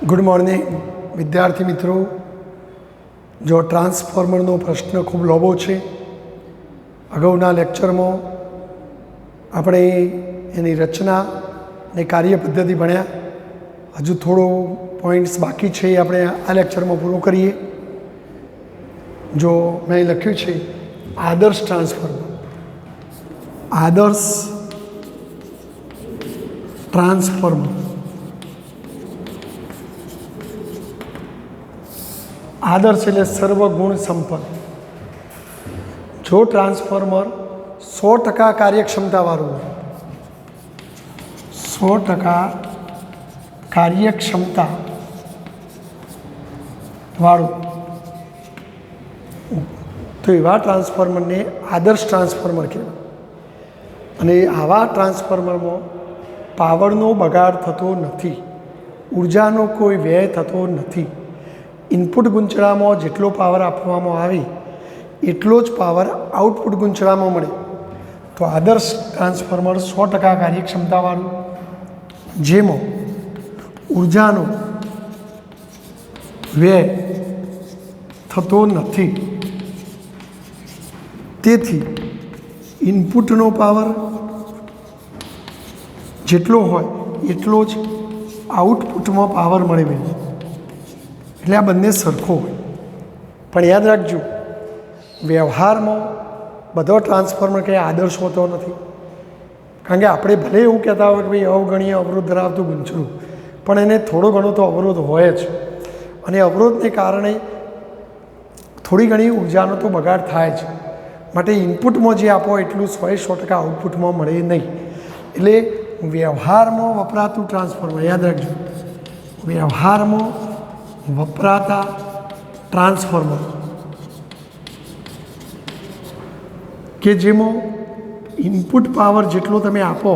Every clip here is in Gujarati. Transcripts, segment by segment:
गुड मॉर्निंग विद्यार्थी मित्रों। जो ट्रांसफॉर्मरનો પ્રશ્ન ખૂબ લાંબો છે, અગાઉના લેક્ચરમાં આપણે એની રચના અને કાર્યપદ્ધતિ ભણ્યા. હજુ થોડો પોઈન્ટ્સ બાકી છે, આપણે આ લેક્ચરમાં પૂરું કરીએ. જો મેં લખ્યું છે આદર્શ ટ્રાન્સફોર્મર. આદર્શ ટ્રાન્સફોર્મર. आदर्श એટલે સર્વગુણ સંપન્ન. જો ટ્રાન્સફોર્મર 100% કાર્યક્ષમતાવાળું હોય, 100% કાર્યક્ષમતાવાળું, તો એવા ટ્રાન્સફોર્મરને આદર્શ ટ્રાન્સફોર્મર કહેવાય. અને આવા ટ્રાન્સફોર્મરમાં પાવરનો બગાડ થતો નથી, ઉર્જાનો કોઈ વ્યય થતો નથી. ઇનપુટ ગુંચળામાં જેટલો પાવર આપવામાં આવે એટલો જ પાવર આઉટપુટ ગુંચળામાં મળે. તો આદર્શ ટ્રાન્સફોર્મર 100% કાર્યક્ષમતાવાળું, જેમાં ઉર્જાનો વ્યય થતો નથી. તેથી ઇનપુટનો પાવર જેટલો હોય એટલો જ આઉટપુટમાં પાવર મળે. એટલે આ બંને સરખો હોય. પણ યાદ રાખજો, વ્યવહારમાં બધો ટ્રાન્સફોર્મર કંઈ આદર્શ હોતો નથી. કારણ કે આપણે ભલે એવું કહેતા હોય કે ભાઈ અવગણીય અવરોધ ધરાવતું ગુંચળું, પણ એને થોડો ઘણો તો અવરોધ હોય જ. અને અવરોધને કારણે થોડી ઘણી ઉર્જાનો તો બગાડ થાય છે. માટે ઇનપુટમાં જે આપો એટલું 100% આઉટપુટમાં મળે નહીં. એટલે વ્યવહારમાં વપરાતું ટ્રાન્સફોર્મર, યાદ રાખજો, વ્યવહારમાં વપરાતા ટ્રાન્સફોર્મર કે જેમાં ઇનપુટ પાવર જેટલો તમે આપો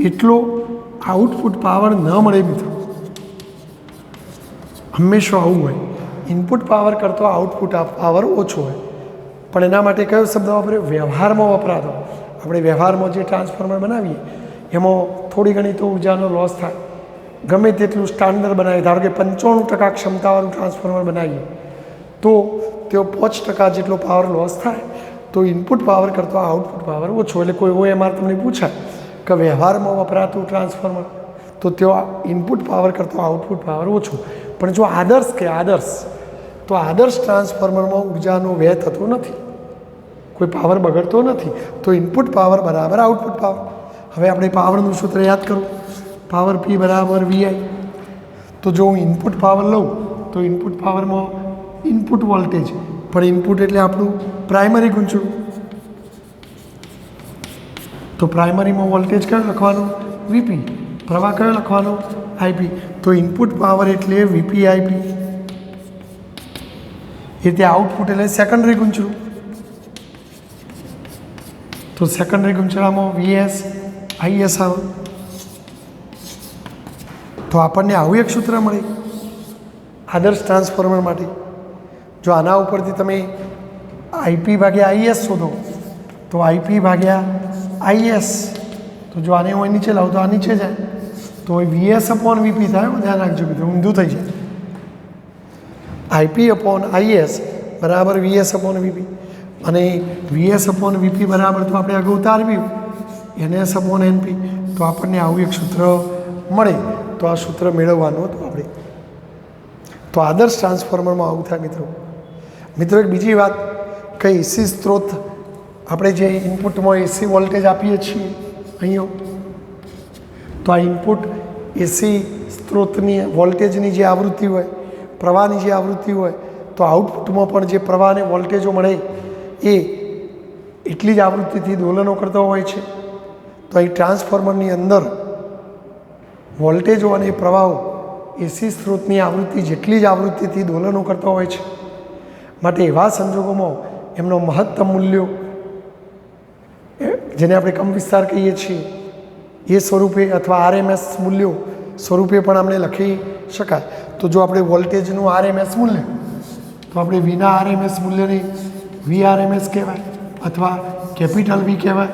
એટલો આઉટપુટ પાવર ન મળે. મિત્રો, હંમેશા આવું હોય. ઇનપુટ પાવર કરતો આઉટપુટ પાવર ઓછો હોય. પણ એના માટે કયો શબ્દ વાપર્યો? વ્યવહારમાં વપરાતો. આપણે વ્યવહારમાં જે ટ્રાન્સફોર્મર બનાવીએ એમાં થોડી ઘણી તો ઉર્જાનો લોસ થાય. ગમે તેટલું સ્ટાન્ડર્ડ બનાવીએ, ધારો કે 95% ક્ષમતાવાળું ટ્રાન્સફોર્મર બનાવીએ તો તેઓ 5% જેટલો પાવર લોસ થાય. તો ઇનપુટ પાવર કરતો આઉટપુટ પાવર ઓછો. એટલે કોઈ OMR તમને પૂછાય કે વ્યવહારમાં વપરાતું ટ્રાન્સફોર્મર, તો તેઓ ઇનપુટ પાવર કરતો આઉટપુટ પાવર ઓછો. પણ જો આદર્શ કે આદર્શ, તો આદર્શ ટ્રાન્સફોર્મરમાં ઉર્જાનો વ્યય થતો નથી, કોઈ પાવર બગડતો નથી. તો ઇનપુટ પાવર બરાબર આઉટપુટ પાવર. હવે આપણે પાવરનું સૂત્ર યાદ કરો, પાવર P બરાબર VI. તો જો હું ઇનપુટ પાવર લઉં તો ઇનપુટ પાવરમાં ઇનપુટ વોલ્ટેજ, પણ ઇનપુટ એટલે આપણું પ્રાઇમરી ગુંચળું. તો પ્રાઇમરીમાં વોલ્ટેજ કયો લખવાનો? VP. પ્રવાહ કયો લખવાનો? IP. તો ઇનપુટ પાવર એટલે VP IP. એ રીતે આઉટપુટ એટલે સેકન્ડરી ગુંચળું. તો સેકન્ડરી ગુંચળામાં VS IS આવે. તો આપણને આવું એક સૂત્ર મળે આદર્શ ટ્રાન્સફોર્મર માટે. જો આના ઉપરથી તમે IP ભાગ્યા IS શોધો તો IP ભાગ્યા IS, તો જો આને હું નીચે લાવું તો આ નીચે જાય, તો VS અપોન VP થાય. ધ્યાન રાખજો મિત્રો, ઊંધું થઈ જાય. IP અપોન IS બરાબર VS અપોન VP. અને VS અપોન VP બરાબર તો આપણે અગાઉ તારવ્યું NS અપોન NP. તો આપણને આવું એક સૂત્ર મળે. તો આ સૂત્ર મેળવવાનું હતું આપણે. તો આદર્શ ટ્રાન્સફોર્મરમાં આવું થાય. મિત્રો એક બીજી વાત, કે એસી સ્ત્રોત, આપણે જે ઇનપુટમાં એસી વોલ્ટેજ આપીએ છીએ અહીંયા, તો આ ઇનપુટ એસી સ્ત્રોતની વોલ્ટેજની જે આવૃત્તિ હોય, પ્રવાહની જે આવૃત્તિ હોય, તો આઉટપુટમાં પણ જે પ્રવાહ અને વોલ્ટેજો મળે એ એટલી જ આવૃત્તિથી દોલનો કરતો હોય છે. તો અહીં ટ્રાન્સફોર્મરની અંદર વોલ્ટેજો અને પ્રવાહો એસી સ્ત્રોતની આવૃત્તિ જેટલી જ આવૃત્તિથી દોલનો કરતો હોય છે. માટે એવા સંજોગોમાં એમનો મહત્તમ મૂલ્યો, જેને આપણે કંપવિસ્તાર કહીએ છીએ, એ સ્વરૂપે અથવા RMS મૂલ્યો સ્વરૂપે પણ આપણે લખી શકાય. તો જો આપણે વોલ્ટેજનું RMS મૂલ્ય, તો આપણે Vના RMS મૂલ્યને VRMS કહેવાય અથવા કેપિટલ V કહેવાય.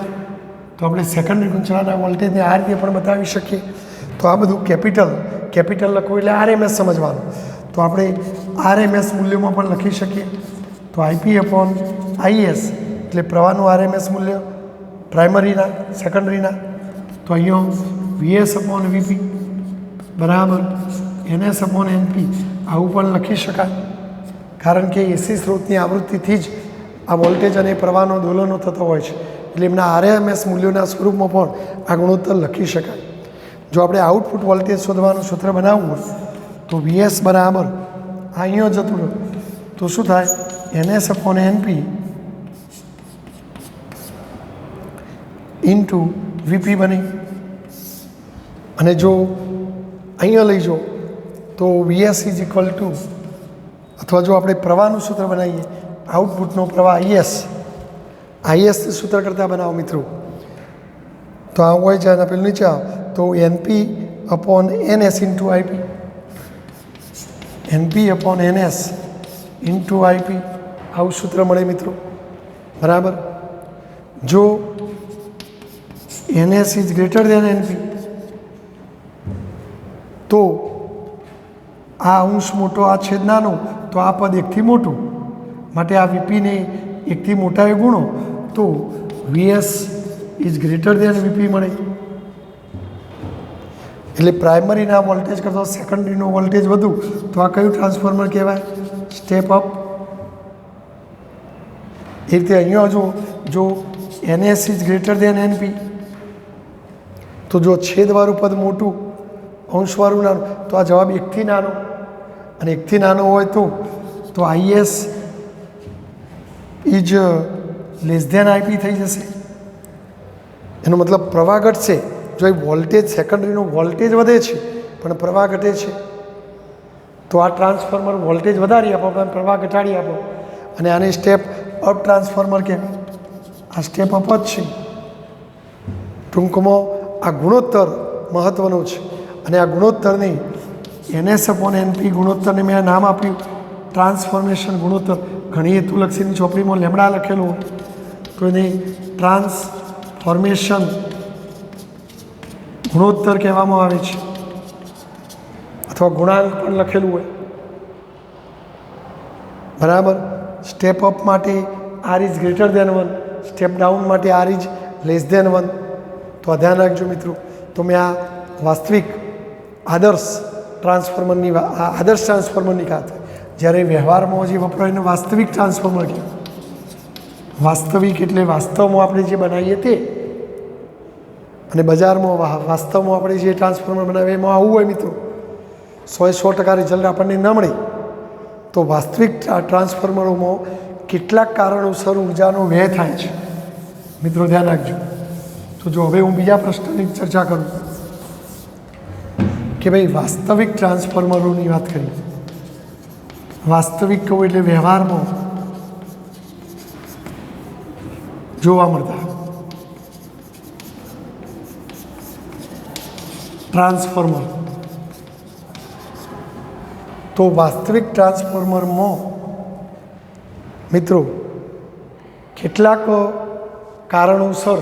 તો આપણે સેકન્ડરી ગુંચળાના વોલ્ટેજને આ રીતે પણ બતાવી શકીએ. તો આ બધું કેપિટલ લખવું એટલે આરએમએસ સમજવાનું. તો આપણે આરએમએસ મૂલ્યોમાં પણ લખી શકીએ. તો આઈપી અપોન આઈએસ એટલે પ્રવાહનું આરએમએસ મૂલ્ય પ્રાઇમરીના, સેકન્ડરીના. તો અહીંયા વીએસ અપોન વીપી બરાબર એનએસ અપોન એનપી આવું પણ લખી શકાય, કારણ કે એસી સ્ત્રોતની આવૃત્તિથી જ આ વોલ્ટેજ અને પ્રવાહનો દોલનો થતો હોય છે. એટલે એમના આરએમએસ મૂલ્યોના સ્વરૂપમાં પણ આ ગુણોત્તર લખી શકાય. જો આપણે આઉટપુટ વોલ્ટેજ શોધવાનું સૂત્ર બનાવવું હોય તો વીએસ બરાબર અહીંયા જતું રહે તો શું થાય, NS upon NP into VP બની. અને જો અહીંયા લઈ જાઓ તો વીએસ ઇઝ ઇક્વલ ટુ, અથવા જો આપણે પ્રવાહનું સૂત્ર બનાવીએ આઉટપુટનો પ્રવાહ આઈએસ સૂત્ર કરતાં બનાવો મિત્રો, તો આ હોય છે અને પેલું નીચે આવો તો NP upon NS into IP, NP upon NS into IP આવું સૂત્ર મળે મિત્રો. બરાબર. જો NS is greater then NP તો આ અંશ મોટો, આ છેદ નાનો, તો આ પદ એકથી મોટું, માટે આ વીપીને એકથી મોટા એ ગુણો તો VS is greater then VP મળે. એટલે પ્રાઇમરીના વોલ્ટેજ કરતાં સેકન્ડરીનો વોલ્ટેજ વધુ, તો આ કયું ટ્રાન્સફોર્મર કહેવાય, સ્ટેપ અપ. એ રીતે અહીંયા જો NS is greater then NP તો જો છેદવાળું પદ મોટું, અંશવાળું નાનું, તો આ જવાબ એકથી નાનો, અને એકથી નાનો હોય તો IS is less than IP થઈ જશે. એનો મતલબ પ્રવાહ ઘટશે. જો એ વોલ્ટેજ સેકન્ડરીનો વોલ્ટેજ વધે છે પણ પ્રવાહ ઘટે છે તો આ ટ્રાન્સફોર્મર વોલ્ટેજ વધારી આપો પણ પ્રવાહ ઘટાડી આપો, અને આને સ્ટેપ અપ ટ્રાન્સફોર્મર કહેવાય. આ સ્ટેપ અપ જ છે. ટૂંકમાં આ ગુણોત્તર મહત્ત્વનો છે, અને આ ગુણોત્તરની એનએસ અપોન એનપી ગુણોત્તરને મેં નામ આપ્યું ટ્રાન્સફોર્મેશન ગુણોત્તર. ઘણી હેતુલક્ષીની ચોપડીમાં લેમડા લખેલું હોય તો એને ટ્રાન્સફોર્મેશન ગુણોત્તર કહેવામાં આવે છે, અથવા ગુણાંક પણ લખેલું હોય. બરાબર. સ્ટેપ અપ માટે R is greater than 1, step down માટે આર ઇઝ લેસ દેન 1. તો આ ધ્યાન રાખજો મિત્રો. તો મેં આ વાસ્તવિક આદર્શ ટ્રાન્સફોર્મરની વાત, જ્યારે વ્યવહારમાં જે વપરાય એને વાસ્તવિક ટ્રાન્સફોર્મર કહેવાય. વાસ્તવિક એટલે વાસ્તવમાં આપણે જે બનાવીએ તે, અને બજારમાં વાસ્તવમાં આપણે જે ટ્રાન્સફોર્મર બનાવીએ એમાં આવું હોય મિત્રો, 100% રિઝલ્ટ આપણને ન મળે. તો વાસ્તવિક ટ્રાન્સફોર્મરોમાં કેટલાક કારણોસર ઉર્જાનો વ્યય થાય છે મિત્રો, ધ્યાન રાખજો. તો જો હવે હું બીજા પ્રશ્નની ચર્ચા કરું કે ભાઈ વાસ્તવિક ટ્રાન્સફોર્મરોની વાત કરીએ. વાસ્તવિક કહું એટલે વ્યવહારમાં જોવા મળતા ટ્રાન્સફોર્મર. તો વાસ્તવિક ટ્રાન્સફોર્મરમાં મિત્રો કેટલાક કારણોસર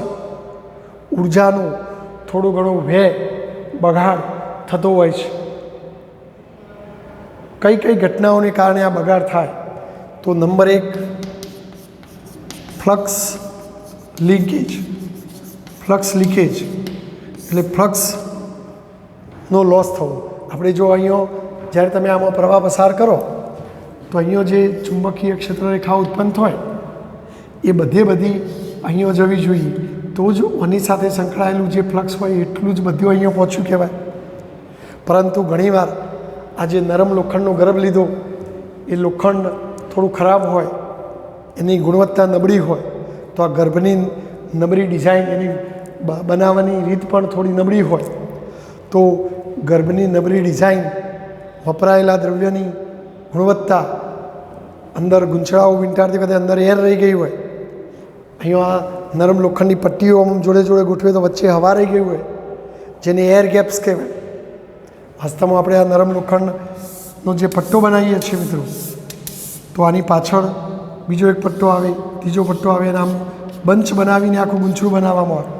ઉર્જાનો થોડો ઘણો વ્યય, બગાડ થતો હોય છે. કઈ કઈ ઘટનાઓને કારણે આ બગાડ થાય, તો number 1 flux leakage. Flux leakage એટલે ફ્લક્સનો લોસ થવો. આપણે જો અહીંયા જ્યારે તમે આમાં પ્રવાહ પસાર કરો તો અહીંયા જે ચુંબકીય ક્ષેત્રરેખા ઉત્પન્ન થાય એ બધી અહીંયા જવી જોઈએ, તો જ આની સાથે સંકળાયેલું જે ફ્લક્સ હોય એટલું જ બધું અહીંયા પહોંચ્યું કહેવાય. પરંતુ ઘણીવાર આ જે નરમ લોખંડનો ગર્ભ લીધો એ લોખંડ થોડું ખરાબ હોય, એની ગુણવત્તા નબળી હોય, તો આ ગર્ભની નબળી ડિઝાઇન, એની બનાવવાની રીત પણ થોડી નબળી હોય, તો ગર્ભની નબળી ડિઝાઇન, વપરાયેલા દ્રવ્યની ગુણવત્તા, અંદર ગૂંચળાઓ વીંટાળતી વખતે અંદર એર રહી ગઈ હોય, અહીંયા નરમ લોખંડની પટ્ટીઓ જોડે જોડે ગોઠવે તો વચ્ચે હવા રહી ગઈ હોય, જેને એર ગેપ્સ કહેવાય. વાસ્તવમાં આપણે આ નરમ લોખંડનો જે પટ્ટો બનાવીએ છીએ મિત્રો, તો આની પાછળ બીજો એક પટ્ટો આવે, ત્રીજો પટ્ટો આવે, અને આમ બંચ બનાવીને આખું ગૂંચળું બનાવવામાં આવે.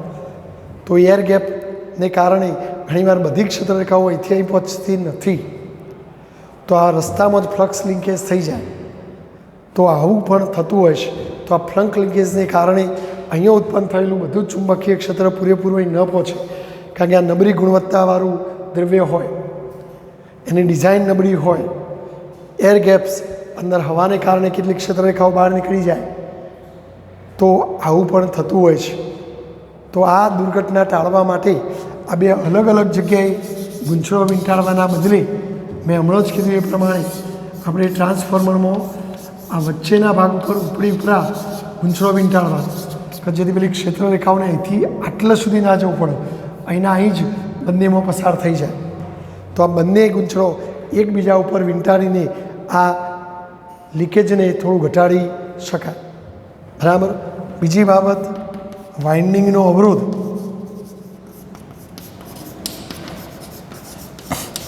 તો એર ગેપને કારણે ઘણીવાર બધી ક્ષેત્રરેખાઓ અહીંથી અહીં પહોંચતી નથી, તો આ રસ્તામાં જ ફ્લક્સ લિંકેજ થઈ જાય. તો આવું પણ થતું હોય છે. તો આ ફ્લક્સ લિંકેજને કારણે અહીંયા ઉત્પન્ન થયેલું બધું જ ચુંબકીય ક્ષેત્ર પૂરેપૂરું અહીં ન પહોંચે, કારણ કે આ નબળી ગુણવત્તાવાળું દ્રવ્ય હોય, એની ડિઝાઇન નબળી હોય, એર ગેપ્સ, અંદર હવાને કારણે કેટલીક ક્ષેત્રરેખાઓ બહાર નીકળી જાય, તો આવું પણ થતું હોય છે. તો આ દુર્ઘટના ટાળવા માટે આ બે અલગ અલગ જગ્યાએ ગૂંચળો વીંટાળવાના બદલે મેં હમણાં જ કીધું એ પ્રમાણે આપણે ટ્રાન્સફોર્મરમાં આ વચ્ચેના ભાગ ઉપર ઉપરી ઉપરા ગૂંચળો વીંટાળવાનો, કે જેથી પેલી ક્ષેત્રરેખાઓને અહીંથી આટલા સુધી ના જવું પડે, અહીંના અહીં જ બંનેમાં પસાર થઈ જાય. તો આ બંને ગૂંચળો એકબીજા ઉપર વીંટાળીને આ લીકેજને થોડું ઘટાડી શકાય. બરાબર. બીજી બાબત, વાઇન્ડિંગનો અવરોધ.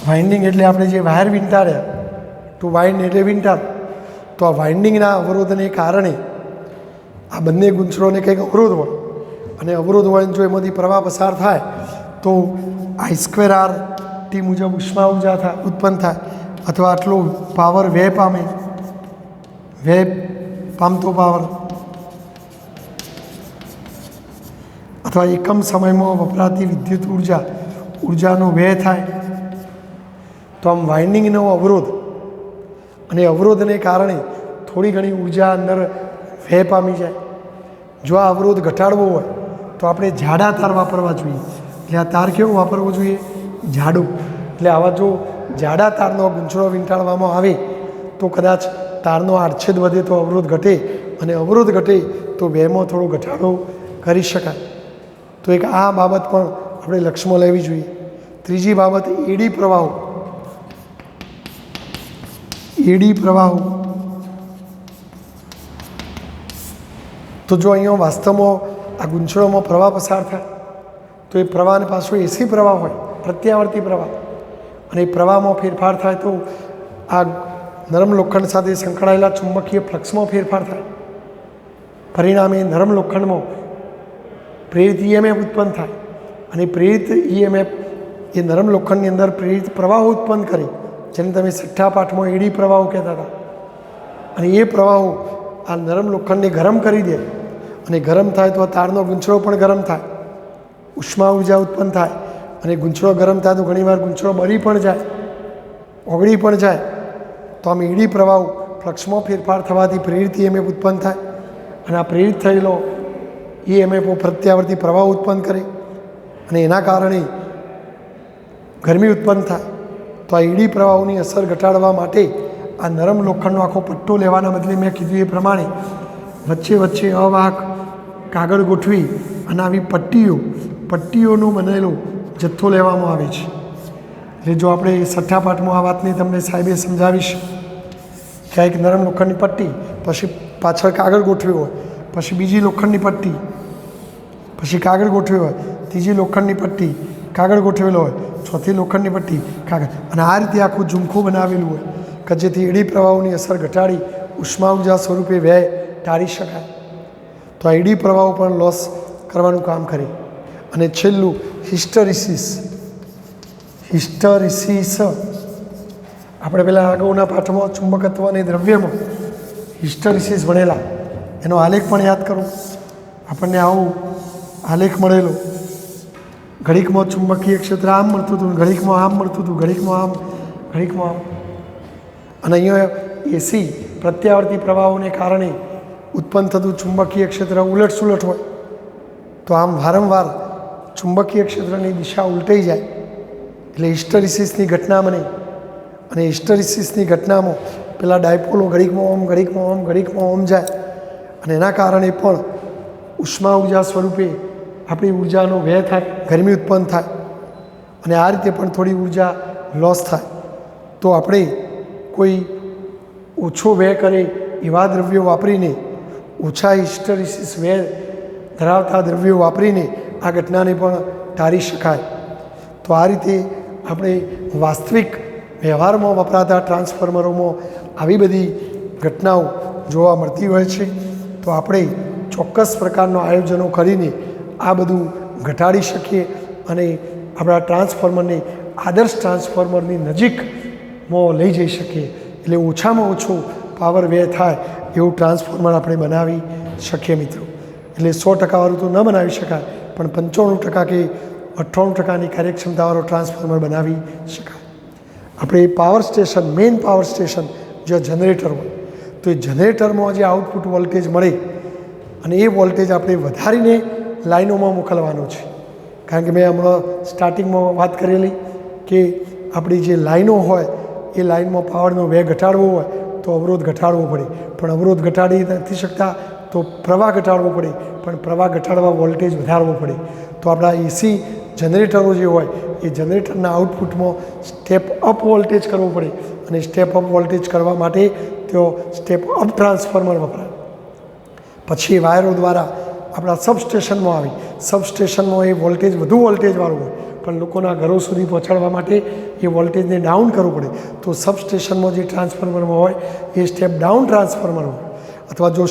વાઇન્ડિંગ એટલે આપણે જે વાયર વીંટાળ્યા, ટુ વાઇન્ડ એટલે વીંટાળ. તો આ વાઇન્ડિંગના અવરોધને કારણે આ બંને ગૂંચળોને કંઈક અવરોધ હોય, અને અવરોધ હોય જો એમાંથી પ્રવાહ પસાર થાય તો I²R ટી મુજબ ઉષ્મા ઉર્જા ઉત્પન્ન થાય, અથવા આટલો પાવર વ્યય પામે, વ્યય પામતો પાવર, અથવા એકમ સમયમાં વપરાતી વિદ્યુત ઉર્જાનો વ્યય થાય. તો આમ વાઇન્ડિંગનો અવરોધ, અને અવરોધને કારણે થોડી ઘણી ઉર્જા અંદર વ્યય પામી જાય. જો આ અવરોધ ઘટાડવો હોય તો આપણે જાડા તાર વાપરવા જોઈએ. એટલે આ તાર કેવો વાપરવો જોઈએ? જાડો. એટલે આવા જો જાડા તારનો ગૂંચળો વીંટાળવામાં આવે તો કદાચ તારનો આડછેદ વધે તો અવરોધ ઘટે, અને અવરોધ ઘટે તો વ્યયમાં થોડો ઘટાડો કરી શકાય. તો એક આ બાબત પણ આપણે લક્ષ્યમાં લેવી જોઈએ. ત્રીજી બાબત, એડી પ્રવાહો. એડી પ્રવાહો, તો જો અહીંયા વાસ્તવમાં આ ગૂંચળોમાં પ્રવાહ પસાર થાય તો એ પ્રવાહને પાછો એસી પ્રવાહ હોય, પ્રત્યાવર્તી પ્રવાહ, અને એ પ્રવાહમાં ફેરફાર થાય તો આ નરમ લોખંડ સાથે સંકળાયેલા ચુંબકીય ફ્લક્સમાં ફેરફાર થાય. પરિણામે નરમ લોખંડમાં પ્રેરિત EMF ઉત્પન્ન થાય, અને પ્રેરિત EMF એ નરમ લોખંડની અંદર પ્રેરિત પ્રવાહો ઉત્પન્ન કરે, જેને તમે છઠ્ઠા પાઠમાં એડી પ્રવાહો કહેતા હતા. અને એ પ્રવાહો આ નરમ લોખંડને ગરમ કરી દે, અને ગરમ થાય તો આ તારનો ગૂંચળો પણ ગરમ થાય, ઉષ્મા ઉર્જા ઉત્પન્ન થાય, અને ગૂંચળો ગરમ થાય તો ઘણીવાર ગૂંચળો બળી પણ જાય, ઓગળી પણ જાય. તો આમ એડી પ્રવાહો ફ્લક્સમાં ફેરફાર થવાથી પ્રેરિત EMF ઉત્પન્ન થાય, અને આ પ્રેરિત થયેલો EMF પ્રત્યાવર્તી પ્રવાહ ઉત્પન્ન કરે, અને એના કારણે ગરમી ઉત્પન્ન થાય. તો આ એડી પ્રવાહોની અસર ઘટાડવા માટે આ નરમ લોખંડનો આખો પટ્ટો લેવાના બદલે મેં કીધું એ પ્રમાણે વચ્ચે વચ્ચે અવાહક કાગળ ગોઠવી અને આવી પટ્ટીઓનો બનેલો જથ્થો લેવામાં આવે છે. એટલે જો આપણે છઠ્ઠા પાઠમાં આ વાતની તમને સાહેબે સમજાવીશ કે એક નરમ લોખંડની પટ્ટી, પછી પાછળ કાગળ ગોઠવ્યો હોય, પછી બીજી લોખંડની પટ્ટી, પછી કાગળ ગોઠવ્યો હોય, ત્રીજી લોખંડની પટ્ટી, કાગળ ગોઠવેલો હોય, ચોથી લોખંડની પટ્ટી, કાગળ, અને આ રીતે આખું ઝુમખું બનાવેલું હોય કે જેથી એડી પ્રવાહોની અસર ઘટાડી ઉષ્મા ઉર્જા સ્વરૂપે વ્યય ટાળી શકાય. તો આ એડી પ્રવાહો પણ લોસ કરવાનું કામ કરે. અને છેલ્લું, હિસ્ટરીસિસ. આપણે પહેલાં અગાઉના પાઠમાં ચુંબકત્વ અને દ્રવ્યમાં હિસ્ટરીસિસ ભણેલા, એનો આલેખ પણ યાદ કરો. આપણને આવું આલેખ મળેલો, ઘડીકમાં ચુંબકીય ક્ષેત્ર આમ મળતું હતું, ઘડીકમાં આમ મળતું હતું, ઘડીકમાં આમ, ઘડીકમાં આમ. અને અહીંયા એસી પ્રત્યાવર્તી પ્રવાહોને કારણે ઉત્પન્ન થતું ચુંબકીય ક્ષેત્ર ઉલટસુલટ હોય, તો આમ વારંવાર ચુંબકીય ક્ષેત્રની દિશા ઉલટાઈ જાય, એટલે હિસ્ટરીસિસની ઘટના બને. અને હિસ્ટરીસિસની ઘટનામાં પેલા ડાયપોલો ઘડીકમાં ઓમ, ઘડીકમાં ઓમ, ઘડીકમાં ઓમ જાય, અને એના કારણે પણ ઉષ્મા ઉર્જા સ્વરૂપે આપણી ઉર્જાનો વ્યય થાય, ગરમી ઉત્પન્ન થાય, અને આ રીતે પણ થોડી ઉર્જા લોસ થાય. તો આપણે કોઈ ઓછો વ્યય કરે એવા દ્રવ્યો વાપરીને, ઓછા હિસ્ટરીસિસ વ્યય ધરાવતા દ્રવ્યો વાપરીને આ ઘટનાને પણ ટાળી શકાય. તો આ રીતે આપણે વાસ્તવિક વ્યવહારમાં વપરાતા ટ્રાન્સફોર્મરોમાં આવી બધી ઘટનાઓ જોવા મળતી હોય છે. તો આપણે ચોક્કસ પ્રકારના આયોજનો કરીને આ બધું ઘટાડી શકીએ અને આપણા ટ્રાન્સફોર્મરને આદર્શ ટ્રાન્સફોર્મરની નજીકમાં લઈ જઈ શકીએ, એટલે ઓછામાં ઓછો પાવર વ્યય થાય એવું ટ્રાન્સફોર્મર આપણે બનાવી શકીએ મિત્રો. એટલે 100% વાળું તો ન બનાવી શકાય, પણ 95% કે 98%ની કાર્યક્ષમતાવાળો ટ્રાન્સફોર્મર બનાવી શકાય. આપણે power station, main power station જ્યાં જનરેટર હોય, તો એ જનરેટરમાં જે આઉટપુટ વોલ્ટેજ મળે અને એ વોલ્ટેજ આપણે વધારીને લાઈનોમાં મોકલવાનો છે. કારણ કે મેં હમણાં સ્ટાર્ટિંગમાં વાત કરેલી કે આપણી જે લાઈનો હોય એ લાઈનમાં પાવરનો વ્યય ઘટાડવો હોય તો અવરોધ ઘટાડવો પડે, પણ અવરોધ ઘટાડી નથી શકતા તો પ્રવાહ ઘટાડવો પડે, પણ પ્રવાહ ઘટાડવા વોલ્ટેજ વધારવો પડે. તો આપણા એસી જનરેટરો જે હોય એ જનરેટરના આઉટપુટમાં સ્ટેપ અપ વોલ્ટેજ કરવો પડે, અને સ્ટેપ અપ વોલ્ટેજ કરવા માટે તેઓ સ્ટેપ અપ ટ્રાન્સફોર્મર વપરાય. પછી વાયરો દ્વારા આપણા સબસ્ટેશનમાં આવી, સબસ્ટેશનમાં એ વોલ્ટેજ વધુ વોલ્ટેજવાળું હોય, પણ લોકોના ઘરો સુધી પહોંચાડવા માટે એ વોલ્ટેજને ડાઉન કરવું પડે. તો સબસ્ટેશનમાં જે ટ્રાન્સફોર્મરમાં હોય એ સ્ટેપ ડાઉન ટ્રાન્સફોર્મર હોય. અથવા જો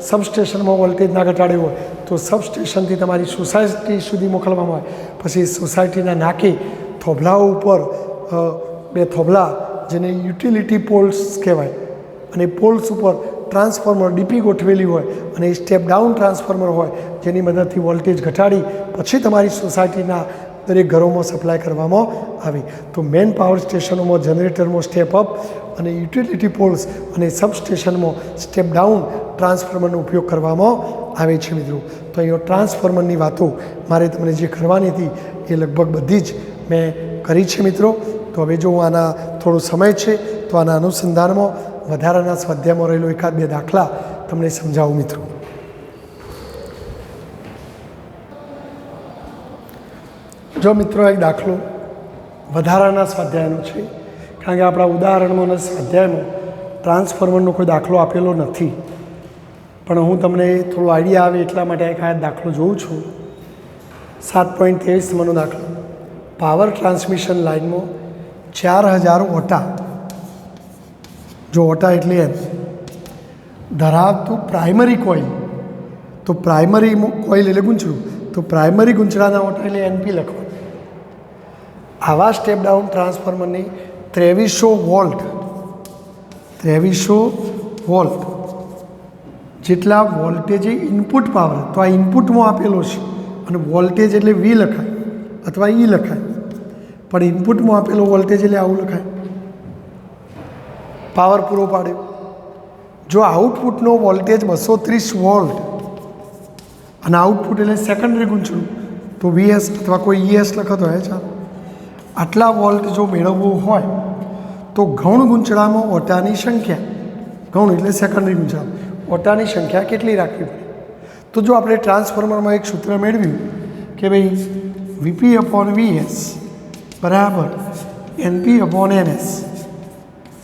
સબસ્ટેશનમાં વોલ્ટેજ ના ઘટાડ્યું હોય તો સબસ્ટેશનથી તમારી સોસાયટી સુધી મોકલવામાં આવે. પછી સોસાયટીના નાકે થોભલાઓ ઉપર 2 થોભલા જેને યુટિલિટી પોલ્સ કહેવાય, અને પોલ્સ ઉપર ટ્રાન્સફોર્મર ડીપી ગોઠવેલી હોય, અને એ સ્ટેપ ડાઉન ટ્રાન્સફોર્મર હોય જેની મદદથી વોલ્ટેજ ઘટાડી પછી તમારી સોસાયટીના દરેક ઘરોમાં સપ્લાય કરવામાં આવે. તો મેઇન પાવર સ્ટેશનોમાં જનરેટરમાં સ્ટેપ અપ અને યુટિલિટી પોલ્સ અને સબસ્ટેશનમાં સ્ટેપ ડાઉન ટ્રાન્સફોર્મરનો ઉપયોગ કરવામાં આવે છે મિત્રો. તો અહીંયા ટ્રાન્સફોર્મરની વાતો મારે તમને જે કરવાની હતી એ લગભગ બધી જ મેં કરી છે મિત્રો. તો હવે જો આના થોડો સમય છે તો આના અનુસંધાનમાં વધારાના સ્વાધ્યાયમાં રહેલો 1-2 દાખલા તમને સમજાવું મિત્રો. જો મિત્રો એક દાખલો વધારાના સ્વાધ્યાયનો છે, કારણ કે આપણા ઉદાહરણમાં અને સ્વાધ્યાયમાં ટ્રાન્સફોર્મરનો કોઈ દાખલો આપેલો નથી, પણ હું તમને થોડો આઈડિયા આવે એટલા માટે એક આ દાખલો જોઉં છું. 7.23 નંબરનો દાખલો. પાવર ટ્રાન્સમિશન લાઇનમાં 4000 ઓટા, જો ઓટા એટલે એમ ધરાવતું પ્રાઇમરી કોઇલ, તો પ્રાઇમરી કોઇલ એટલે ગૂંચળું, તો પ્રાઇમરી ગૂંચળાના ઓટા એટલે એનપી લખવાનું. આવા સ્ટેપ ડાઉન ટ્રાન્સફોર્મરની 2300 વોલ્ટ જેટલા વોલ્ટેજે ઇનપુટ પાવર, તો આ ઇનપુટમાં આપેલો છે, અને વોલ્ટેજ એટલે વી લખાય અથવા ઈ લખાય, પણ ઇનપુટમાં આપેલો વોલ્ટેજ એટલે આવું લખાય. પાવર પૂરો પાડ્યો. જો આઉટપુટનો વોલ્ટેજ 230 વોલ્ટ અને આઉટપુટ એટલે સેકન્ડરી ગૂંચળું, તો વીએસ અથવા કોઈ ઈએસ લખતો હોય ચાલો. આટલા વોલ્ટ જો મેળવવું હોય તો ગૌણ ગૂંચળામાં ઓટાની સંખ્યા, ગૌણ એટલે સેકન્ડરી ગૂંચળા, ઓટાની સંખ્યા કેટલી રાખવી પડે? તો જો આપણે ટ્રાન્સફોર્મરમાં એક સૂત્ર મેળવ્યું કે ભાઈ વીપી અપોન વીએસ બરાબર એનપી અપોન એનએસ,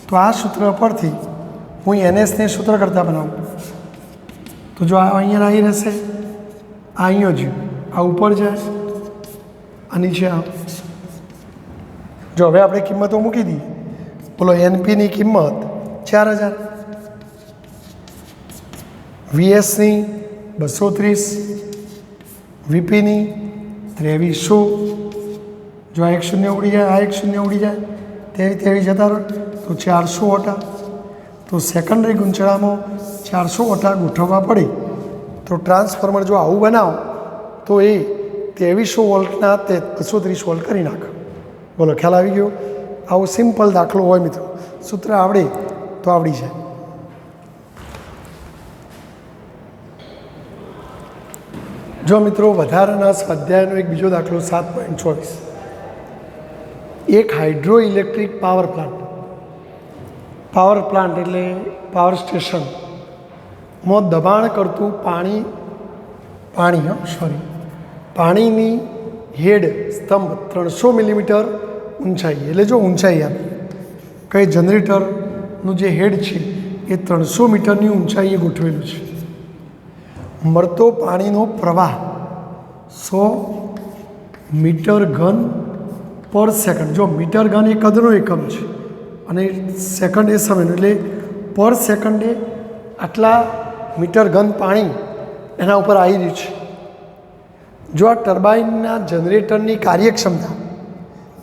તો આ સૂત્ર પરથી હું એનએસને સૂત્ર કરતાં બનાવું. તો જો આ અહીંયા અહીં રહેશે, આ અહીંયા જ, આ ઉપર જાય, આ નીચે આવે. જો હવે આપણે કિંમતો મૂકી દઈએ. બોલો, એનપીની કિંમત 4000, વીએસની 230, વીપીની 2300. જો આ 1 શૂન્ય ઉડી જાય, આ 1 શૂન્ય ઉડી જાય, તેવી જતા રહો, તો 400 ઓટા. તો સેકન્ડરી ગૂંચળામાં 400 ઓટા ગોઠવવા પડે. તો ટ્રાન્સફોર્મર જો આવું બનાવો તો એ 2300 વોલ્ટના 230 વોલ્ટ કરી નાખે. બોલો, ખ્યાલ આવી ગયો? આવો સિમ્પલ દાખલો હોય મિત્રો, સૂત્ર આવડે તો આવડી જાય. જો મિત્રો વધારાના સ્વાધ્યાયનો એક બીજો દાખલો 7.24. એક hydro electric power plant, power plant એટલે પાવર સ્ટેશનમાં દબાણ કરતું પાણીની હેડ સ્તંભ 300 મિલીમીટર ઊંચાઈ, એટલે જો ઊંચાઈ આપે કઈ જનરેટરનું જે હેડ છે એ 300 મીટરની ઊંચાઈએ ગોઠવેલું છે. મળતો પાણીનો પ્રવાહ 100 મીટર ઘન પર સેકન્ડ. જો મીટર ઘન એ કદનો એકમ છે અને સેકન્ડ એ સમયનો, એટલે પર સેકન્ડે આટલા મીટર ઘન પાણી એના ઉપર આવી રહ્યું છે. જો આ ટર્બાઇનના જનરેટરની કાર્યક્ષમતા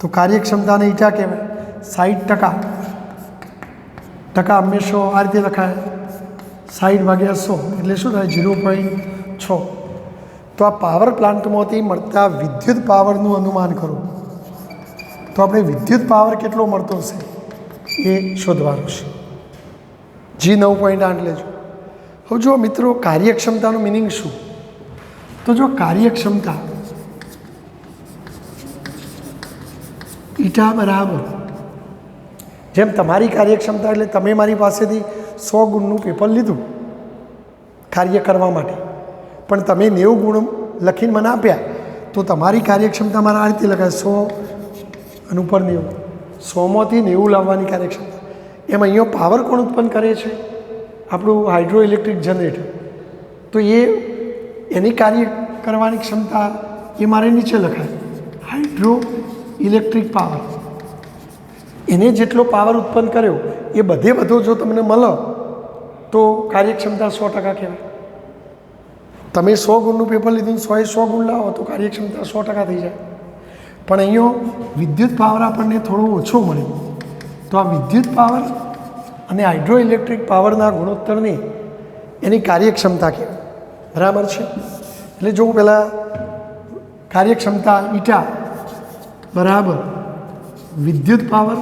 તો કાર્યક્ષમતાને ઈટા કહેવાય. 60% ટકા હંમેશા આ રીતે લખાય, 60/100 એટલે શું થાય 0.6. તો આ પાવર પ્લાન્ટમાંથી મળતા વિદ્યુત પાવરનું અનુમાન કરો. તો આપણે વિદ્યુત પાવર કેટલો મળતો હશે એ શોધવાનું છે. G9.8 લેજો. હવે જો મિત્રો કાર્યક્ષમતાનું મિનિંગ શું? તો જો કાર્યક્ષમતા ઈટા બરાબર, જેમ તમારી કાર્યક્ષમતા એટલે તમે મારી પાસેથી 100 ગુણનું પેપર લીધું કાર્ય કરવા માટે, પણ તમે 90 ગુણ લખીને મને આપ્યા, તો તમારી કાર્યક્ષમતા મારા આ રીતે લખાય 100 અને ઉપર 90. 100માંથી 90 લાવવાની કાર્યક્ષમતા. એમ અહીંયા પાવર કોણ ઉત્પન્ન કરે છે? આપણું હાઇડ્રો ઇલેક્ટ્રિક જનરેટર. તો એની કાર્ય કરવાની ક્ષમતા એ મારે નીચે લખાય, હાઇડ્રો ઇલેક્ટ્રિક પાવર. એને જેટલો પાવર ઉત્પન્ન કર્યો એ બધો જો તમને મળે તો કાર્યક્ષમતા 100% કહેવાય. તમે 100 ગુણનું પેપર લીધું, 100 ગુણ લાવો તો કાર્યક્ષમતા 100% થઈ જાય. પણ અહીંયા વિદ્યુત પાવર આપણને થોડો ઓછો મળે. તો આ વિદ્યુત પાવર અને હાઇડ્રો ઇલેક્ટ્રિક પાવરના ગુણોત્તરની એની કાર્યક્ષમતા કહેવાય. બરાબર છે? એટલે જો પહેલાં કાર્યક્ષમતા ઈટા બરાબર વિદ્યુત પાવર.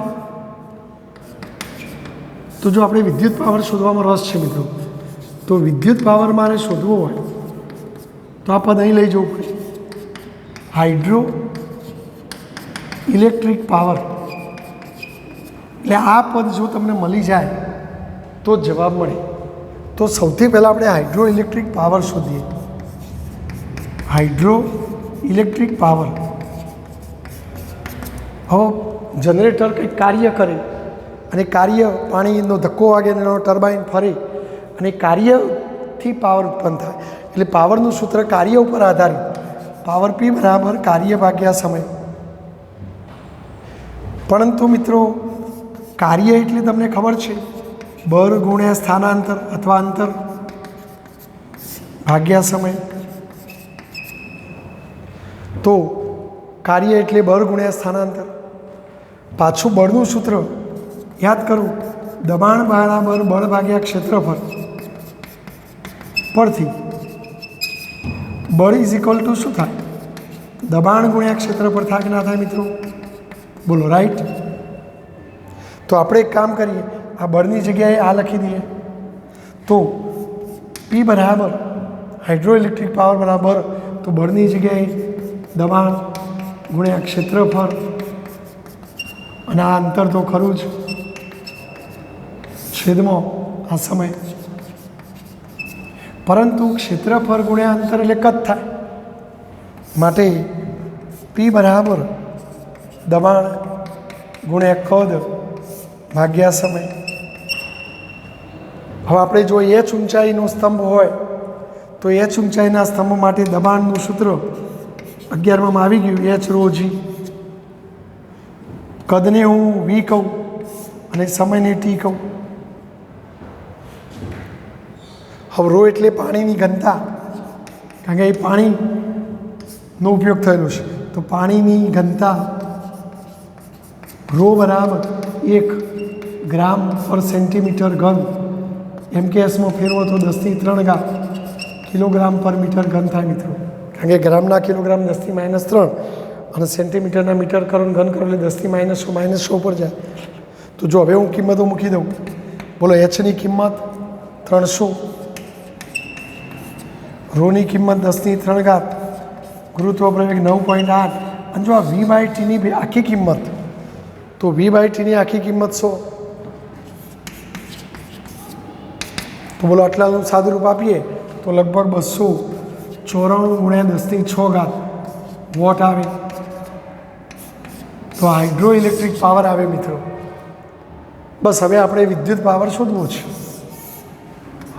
તો જો આપણે વિદ્યુત પાવર શોધવામાં રસ છે મિત્રો, તો વિદ્યુત પાવર મારે શોધવો હોય તો આ પદ અહીં લઈ જવું પડે, હાઇડ્રો ઇલેક્ટ્રિક પાવર. એટલે આ પદ જો તમને મળી જાય તો જવાબ મળે. તો સૌથી પહેલાં આપણે હાઇડ્રો ઇલેક્ટ્રિક પાવર શોધીએ. Hydro electric power. હવે જનરેટર કંઈક કાર્ય કરે અને કાર્ય પાણીનો ધક્કો વાગે અને એનો ટર્બાઇન ફરે અને કાર્યથી પાવર ઉત્પન્ન થાય. એટલે પાવરનું સૂત્ર કાર્ય ઉપર આધારિત, પાવર P બરાબર કાર્ય ભાગ્યા સમય. પરંતુ મિત્રો કાર્ય એટલે તમને ખબર છે બળ ગુણ્યા સ્થાનાંતર અથવા અંતર ભાગ્યા સમય. તો કાર્ય એટલે બળ ગુણ્યા સ્થાનાંતર. પાછું બળનું સૂત્ર યાદ કરું, દબાણ બરાબર બળ ભાગ્યા ક્ષેત્રફળ પરથી બળ ઇઝ ઇક્વલ ટુ શું થાય? દબાણ ગુણ્યા ક્ષેત્રફળ થાય કે ના થાય મિત્રો? બોલો રાઈટ. તો આપણે એક કામ કરીએ, આ બળની જગ્યાએ આ લખી દઈએ. તો P બરાબર હાઇડ્રો ઇલેક્ટ્રિક પાવર બરાબર, તો બળની જગ્યાએ દબાણ ગુણ્યા ક્ષેત્રફળ અને આ અંતર તો ખરું જ, છેદમાં આ સમય. પરંતુ ક્ષેત્રફળ ગુણ્યા અંતર એટલે કદ થાય, માટે P બરાબર દબાણ ગુણ્યા કદ ભાગ્યા સમય. હવે આપણે જો H ઊંચાઈનો સ્તંભ હોય તો H ઊંચાઈના સ્તંભ માટે દબાણનું સૂત્ર 11માં આવી ગયું, H ρ G. કદને હું V કહું અને સમયને T કહું. હવે રો એટલે પાણીની ઘનતા, કારણ કે એ પાણીનો ઉપયોગ થયેલો છે. તો પાણીની ઘનતા રો બરાબર 1 ગ્રામ પર સેન્ટીમીટર ઘન. MKSમાં ફેરવો તો 10⁻³ કિલોગ્રામ પર મીટર ઘન થાય મિત્રો. કારણ કે ગ્રામના કિલોગ્રામ 10⁻³ અને સેન્ટીમીટરના મીટર કરો ઘન કરો એટલે 10⁻⁻100 પર જાય. તો જો હવે હું કિંમતો મૂકી દઉં. બોલો Hની કિંમત 300, રોની કિંમત 10⁻³ ગુરુત્વ પ્રવેગ 9.8. અને જો આ V/Tની આખી કિંમત, તો V/Tની આખી કિંમત 100. તો બોલો આટલાનું સાદું રૂપ આપીએ તો લગભગ 294 × 10⁶ વોટ આવે. તો હાઇડ્રો ઇલેક્ટ્રિક પાવર આવે મિત્રો. બસ હવે આપણે વિદ્યુત પાવર શોધવો છે.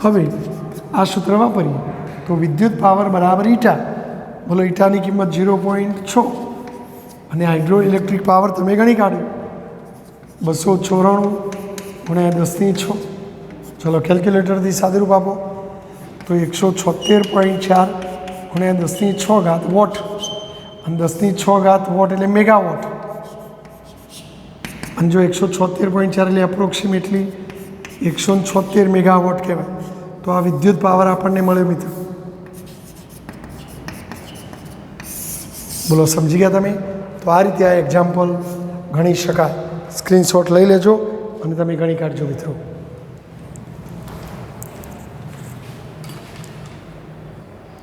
હવે આ સૂત્ર વાપરીએ તો વિદ્યુત પાવર બરાબર ઈટા. બોલો ઈટાની કિંમત 0.6 અને હાઇડ્રો ઇલેક્ટ્રિક પાવર તમે ગણી કાઢ્યો 294 × 10⁶. ચલો કેલ્ક્યુલેટરથી સાદુરૂપ આપો તો 176.4 × 10⁶ વોટ. અને 10⁶ વોટ એટલે મેગાવોટ. અને જો 176.4 એટલે એપ્રોક્સિમેટલી 176 મેગાવોટ કહેવાય. તો આ વિદ્યુત પાવર આપણને મળ્યો મિત્રો. બોલો, સમજી ગયા તમે? તો આ રીતે આ એક્ઝામ્પલ ગણી શકાય. સ્ક્રીનશોટ લઈ લેજો અને તમે ગણી કાઢજો મિત્રો.